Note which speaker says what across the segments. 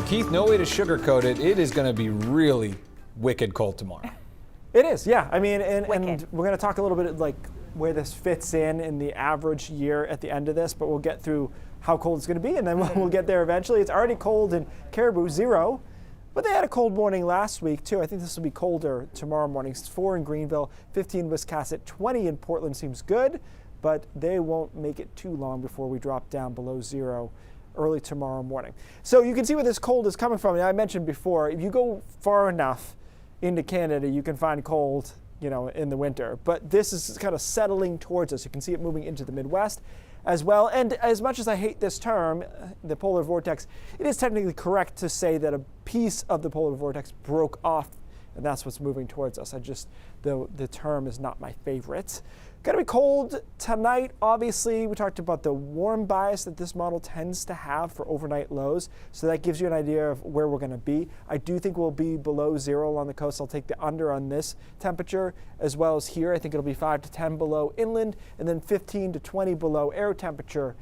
Speaker 1: Keith, no way to sugarcoat it. It is going to be really wicked cold tomorrow.
Speaker 2: It is, yeah. I mean, and we're going to talk a little bit like where this fits in the average year at the end of this, but we'll get through how cold it's going to be, and then we'll get there eventually. It's already cold in Caribou, 0, but they had a cold morning last week too. I think this will be colder tomorrow morning. It's 4 in Greenville, 15 in Wiscasset, 20 in Portland. Seems good, but they won't make it too long before we drop down below 0 early tomorrow morning. So you can see where this cold is coming from. And I mentioned before, if you go far enough into Canada, you can find cold, in the winter. But this is kind of settling towards us. You can see it moving into the Midwest as well. And as much as I hate this term, the polar vortex, it is technically correct to say that a piece of the polar vortex broke off, and that's what's moving towards us. The term is not my favorite. Going to be cold tonight, obviously. We talked about the warm bias that this model tends to have for overnight lows, so that gives you an idea of where we're going to be. I do think we'll be below 0 along the coast. I'll take the under on this temperature, as well as here. I think it'll be 5 to 10 below inland, and then 15 to 20 below air temperature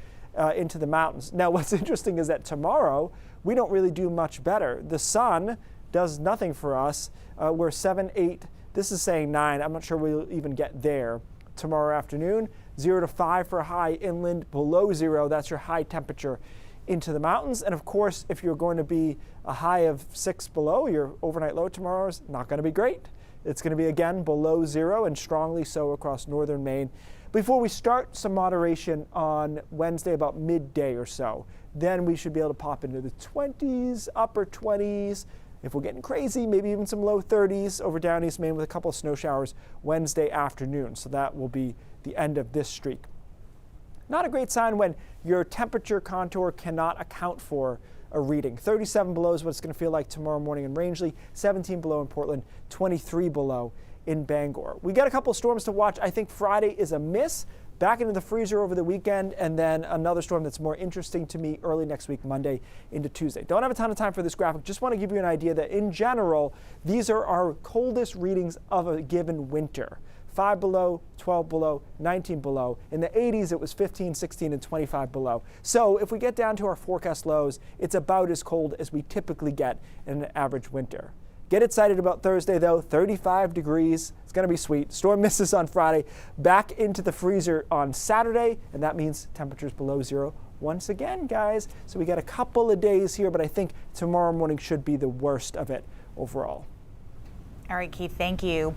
Speaker 2: into the mountains. Now, what's interesting is that tomorrow, we don't really do much better. The sun does nothing for us. We're 7, 8. This is saying 9. I'm not sure we'll even get there. Tomorrow afternoon, 0 to 5 for a high inland, below 0, that's your high temperature into the mountains. And of course, if you're going to be a high of 6 below, your overnight low tomorrow is not going to be great. It's going to be again below 0 and strongly so across northern Maine. Before we start some moderation on Wednesday about midday or so, then we should be able to pop into the 20s, upper 20s. If we're getting crazy, maybe even some low 30s over down East Maine with a couple of snow showers Wednesday afternoon. So that will be the end of this streak. Not a great sign when your temperature contour cannot account for a reading. 37 below is what it's going to feel like tomorrow morning in Rangeley, 17 below in Portland, 23 below in Bangor. We got a couple of storms to watch. I think Friday is a miss. Back into the freezer over the weekend, and then another storm that's more interesting to me early next week, Monday into Tuesday. Don't have a ton of time for this graphic. Just want to give you an idea that in general, these are our coldest readings of a given winter. 5 below, 12 below, 19 below. In the 80s, it was 15, 16, and 25 below. So if we get down to our forecast lows, it's about as cold as we typically get in an average winter. Get excited about Thursday, though. 35 degrees. It's going to be sweet. Storm misses on Friday. Back into the freezer on Saturday, and that means temperatures below 0 once again, guys. So we got a couple of days here, but I think tomorrow morning should be the worst of it overall.
Speaker 3: All right, Keith, thank you.